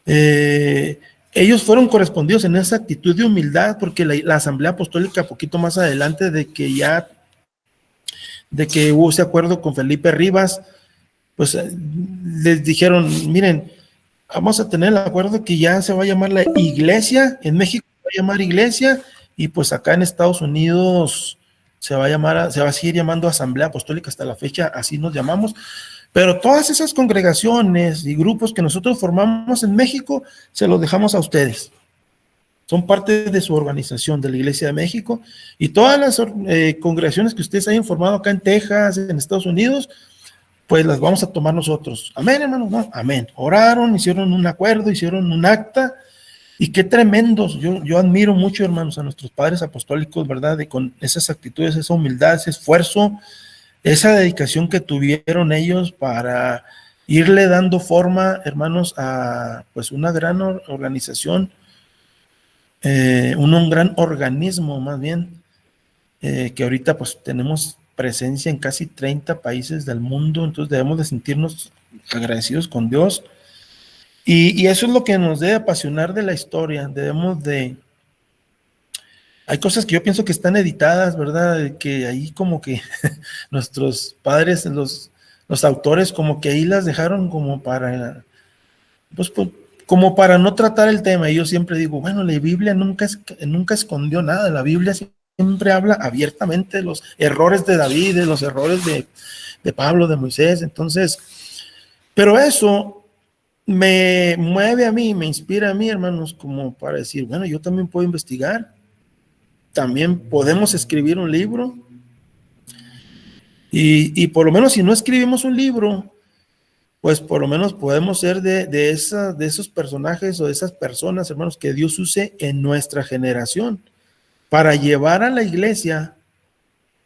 Speaker 1: Ellos fueron correspondidos en esa actitud de humildad, porque la Asamblea Apostólica, poquito más adelante de que hubo ese acuerdo con Felipe Rivas, pues les dijeron, miren, vamos a tener el acuerdo que ya se va a llamar la Iglesia, en México se va a llamar Iglesia, y pues acá en Estados Unidos se va a seguir llamando Asamblea Apostólica hasta la fecha, así nos llamamos. Pero todas esas congregaciones y grupos que nosotros formamos en México, se los dejamos a ustedes. Son parte de su organización, de la Iglesia de México, y todas las congregaciones que ustedes hayan formado acá en Texas, en Estados Unidos, pues las vamos a tomar nosotros. Amén, hermanos, ¿no? Amén. Oraron, hicieron un acuerdo, hicieron un acta, y qué tremendos. Yo admiro mucho, hermanos, a nuestros padres apostólicos, ¿verdad? Con esas actitudes, esa humildad, ese esfuerzo, esa dedicación que tuvieron ellos para irle dando forma, hermanos, a pues una gran organización, un gran organismo más bien, que ahorita pues tenemos presencia en casi 30 países del mundo. Entonces debemos de sentirnos agradecidos con Dios, y eso es lo que nos debe apasionar de la historia. Hay cosas que yo pienso que están editadas, ¿verdad? Que ahí como que nuestros padres, los autores, como que ahí las dejaron como para, pues, como para no tratar el tema. Y yo siempre digo, bueno, la Biblia nunca escondió nada. La Biblia siempre habla abiertamente de los errores de David, de los errores de Pablo, de Moisés. Entonces, pero eso me mueve a mí, me inspira a mí, hermanos, como para decir, bueno, yo también puedo investigar. También podemos escribir un libro, y por lo menos si no escribimos un libro, pues por lo menos podemos ser de esos personajes o de esas personas, hermanos, que Dios use en nuestra generación para llevar a la iglesia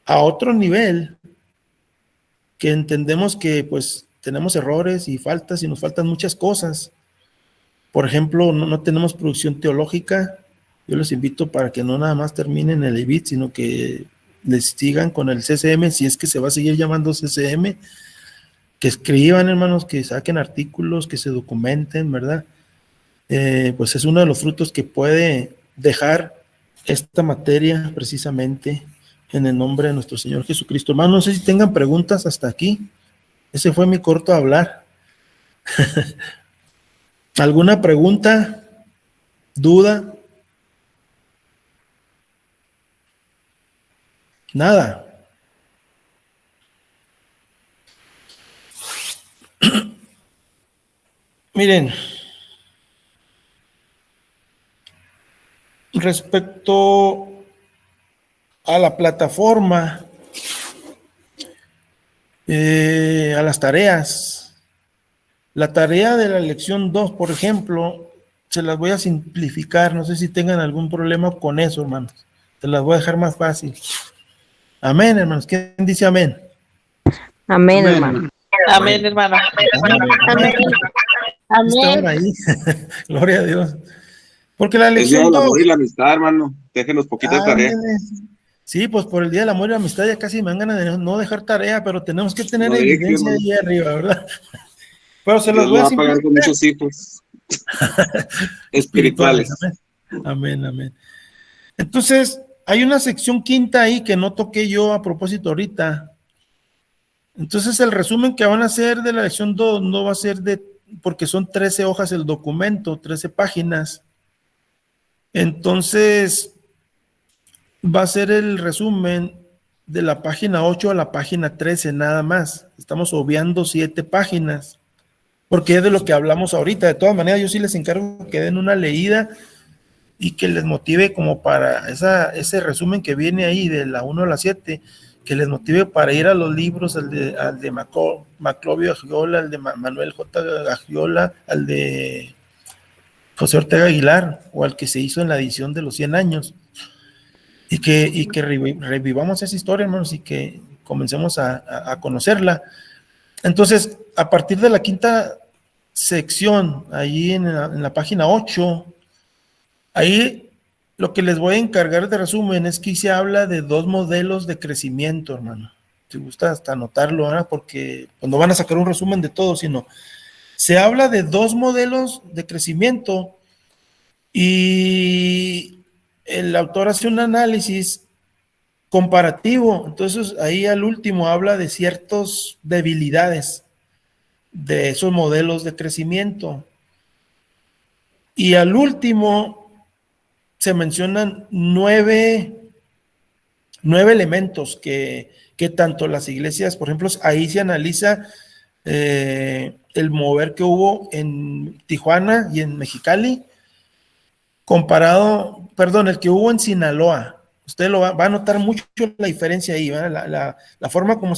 Speaker 1: a otro nivel, que entendemos que pues tenemos errores y faltas, y nos faltan muchas cosas. Por ejemplo, no tenemos producción teológica. Yo los invito para que no nada más terminen el EBIT, sino que les sigan con el CCM, si es que se va a seguir llamando CCM, que escriban, hermanos, que saquen artículos, que se documenten, ¿verdad? Pues es uno de los frutos que puede dejar esta materia precisamente, en el nombre de nuestro Señor Jesucristo. Hermanos, no sé si tengan preguntas hasta aquí. Ese fue mi corto hablar. ¿Alguna pregunta? ¿Duda? Nada. Miren, respecto a la plataforma, a las tareas, la tarea de la lección 2, por ejemplo, se las voy a simplificar, no sé si tengan algún problema con eso, hermanos. Te las voy a dejar más fácil. Amén, hermanos. ¿Quién dice amén?
Speaker 3: Amén, hermano.
Speaker 5: Amén, hermano.
Speaker 3: Amén.
Speaker 1: Estaban ahí. Gloria a Dios. Porque la
Speaker 2: El día
Speaker 1: lección
Speaker 2: del
Speaker 1: 2.
Speaker 2: amor y la amistad, hermano. Déjenos poquita tarea.
Speaker 1: Sí, pues por el Día del Amor y la Amistad ya casi me dan ganas de no dejar tarea, pero tenemos que tener
Speaker 2: No,
Speaker 1: evidencia
Speaker 2: hermano.
Speaker 1: ahí arriba, ¿verdad? Pero se los
Speaker 2: Dios
Speaker 1: voy
Speaker 2: lo
Speaker 1: a
Speaker 2: va a pagar con
Speaker 1: simplificar.
Speaker 2: muchos hijos espirituales.
Speaker 1: Amén, amén. Entonces, hay una sección quinta ahí que no toqué yo a propósito ahorita. Entonces, el resumen que van a hacer de la lección 2 no va a ser porque son 13 hojas el documento, 13 páginas. Entonces, va a ser el resumen de la página 8 a la página 13 nada más. Estamos obviando 7 páginas, porque es de lo que hablamos ahorita. De todas maneras, yo sí les encargo que den una leída y que les motive como para ese resumen que viene ahí de la 1 a la 7, que les motive para ir a los libros, al de Maclovio Agiola, al de Manuel J. Agiola, al de José Ortega Aguilar, o al que se hizo en la edición de los 100 años. Y que revivamos esa historia, hermanos, y que comencemos a conocerla. Entonces, a partir de la quinta sección, ahí en la página 8, ahí lo que les voy a encargar de resumen es que ahí se habla de 2 modelos de crecimiento, hermano. Si gusta hasta anotarlo, ¿verdad? Porque pues, no van a sacar un resumen de todo, sino se habla de 2 modelos de crecimiento y el autor hace un análisis comparativo. Entonces ahí al último habla de ciertas debilidades de esos modelos de crecimiento. Y al último se mencionan 9 elementos que tanto las iglesias, por ejemplo, ahí se analiza el mover que hubo en Tijuana y en Mexicali, el que hubo en Sinaloa. Usted va a notar mucho la diferencia ahí, la forma como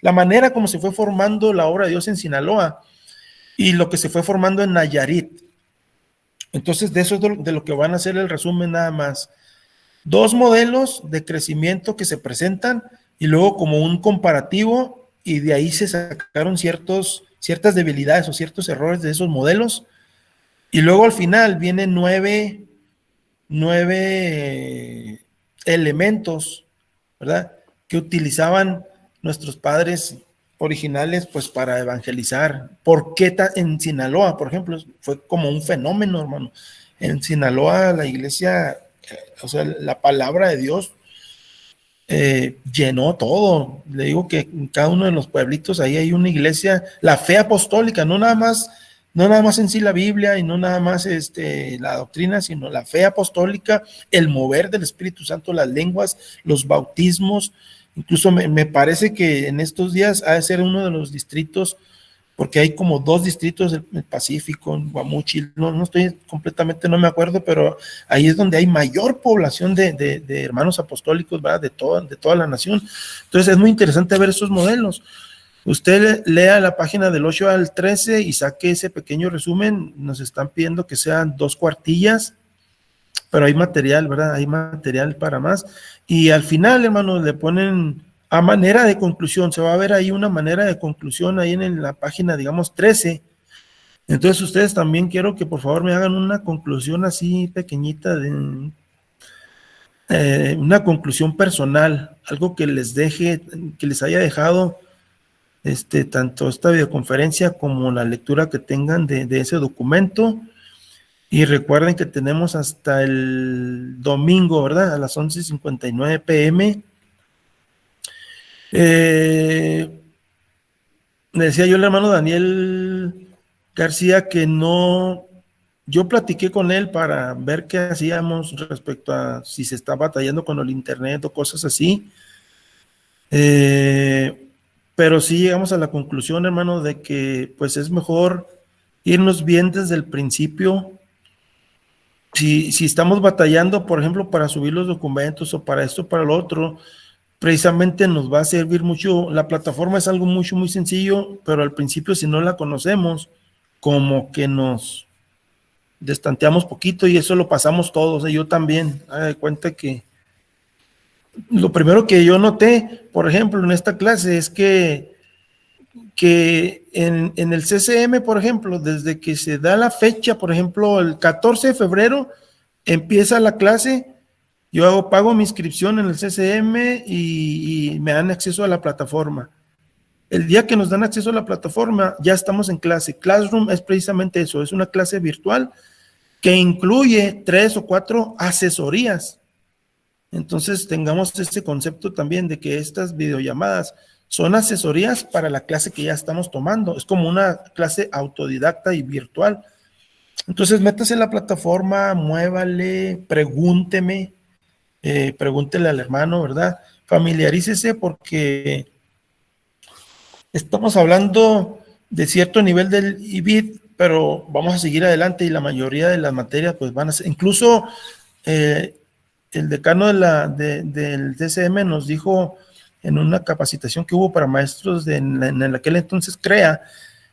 Speaker 1: la manera como se fue formando la obra de Dios en Sinaloa y lo que se fue formando en Nayarit. Entonces, de eso es de lo que van a hacer el resumen nada más. 2 modelos de crecimiento que se presentan y luego como un comparativo, y de ahí se sacaron ciertas debilidades o ciertos errores de esos modelos. Y luego al final vienen 9 elementos, ¿verdad?, que utilizaban nuestros padres originales pues para evangelizar. ¿Por qué en Sinaloa, por ejemplo? Fue como un fenómeno, hermano. En Sinaloa la iglesia, o sea, la palabra de Dios llenó todo. Le digo que en cada uno de los pueblitos ahí hay una iglesia, la fe apostólica, no nada más en sí la Biblia y no nada más la doctrina, sino la fe apostólica, el mover del Espíritu Santo, las lenguas, los bautismos. Incluso me parece que en estos días ha de ser uno de los distritos, porque hay como 2 distritos del Pacífico, en Guamuchil, no estoy completamente, no me acuerdo, pero ahí es donde hay mayor población de hermanos apostólicos, ¿verdad?, de toda la nación. Entonces es muy interesante ver esos modelos. Usted lea la página del 8 al 13 y saque ese pequeño resumen. Nos están pidiendo que sean 2 cuartillas, pero hay material, ¿verdad? Hay material para más. Y al final, hermanos, le ponen a manera de conclusión. Se va a ver ahí una manera de conclusión ahí en la página, digamos, 13. Entonces, ustedes también quiero que por favor me hagan una conclusión así pequeñita, una conclusión personal, algo que les deje, que les haya dejado tanto esta videoconferencia como la lectura que tengan de ese documento. Y recuerden que tenemos hasta el domingo, ¿verdad?, a las 11:59 p.m. Le decía yo al hermano Daniel García que yo platiqué con él para ver qué hacíamos respecto a si se está batallando con el internet o cosas así. Pero sí llegamos a la conclusión, hermano, de que pues es mejor irnos bien desde el principio. Si estamos batallando, por ejemplo, para subir los documentos o para esto, para lo otro, precisamente nos va a servir mucho. La plataforma es algo muy sencillo, pero al principio si no la conocemos, como que nos destanteamos poquito y eso lo pasamos todos, yo también. Haga de cuenta que lo primero que yo noté, por ejemplo, en esta clase es que en el CCM, por ejemplo, desde que se da la fecha, por ejemplo, el 14 de febrero empieza la clase, yo pago mi inscripción en el CCM y me dan acceso a la plataforma. El día que nos dan acceso a la plataforma, ya estamos en clase. Classroom es precisamente eso, es una clase virtual que incluye 3 o 4 asesorías. Entonces tengamos este concepto también de que estas videollamadas son asesorías para la clase que ya estamos tomando. Es como una clase autodidacta y virtual. Entonces métase en la plataforma, muévale, pregúnteme, pregúntele al hermano, ¿verdad? Familiarícese porque estamos hablando de cierto nivel del IBIT, pero vamos a seguir adelante y la mayoría de las materias pues van a ser, incluso el decano del TCM nos dijo en una capacitación que hubo para maestros en aquel entonces CREA,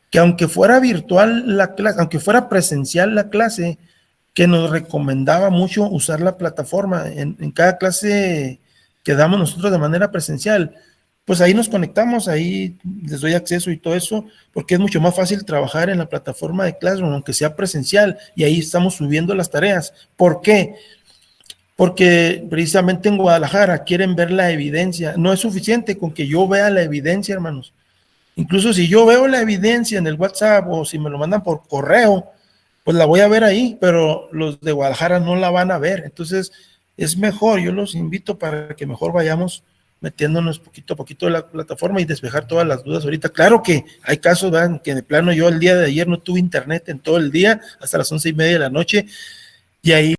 Speaker 1: que aunque fuera virtual la clase, aunque fuera presencial la clase, que nos recomendaba mucho usar la plataforma en cada clase que damos nosotros de manera presencial. Pues ahí nos conectamos, ahí les doy acceso y todo eso, porque es mucho más fácil trabajar en la plataforma de Classroom, aunque sea presencial, y ahí estamos subiendo las tareas. ¿Por qué? Porque precisamente en Guadalajara quieren ver la evidencia. No es suficiente con que yo vea la evidencia, hermanos. Incluso si yo veo la evidencia en el WhatsApp o si me lo mandan por correo, pues la voy a ver ahí, pero los de Guadalajara no la van a ver. Entonces es mejor, yo los invito para que mejor vayamos metiéndonos poquito a poquito en la plataforma y despejar todas las dudas ahorita. Claro que hay casos, ¿verdad?, que de plano yo el día de ayer no tuve internet en todo el día, hasta las 11:30 de la noche, y ahí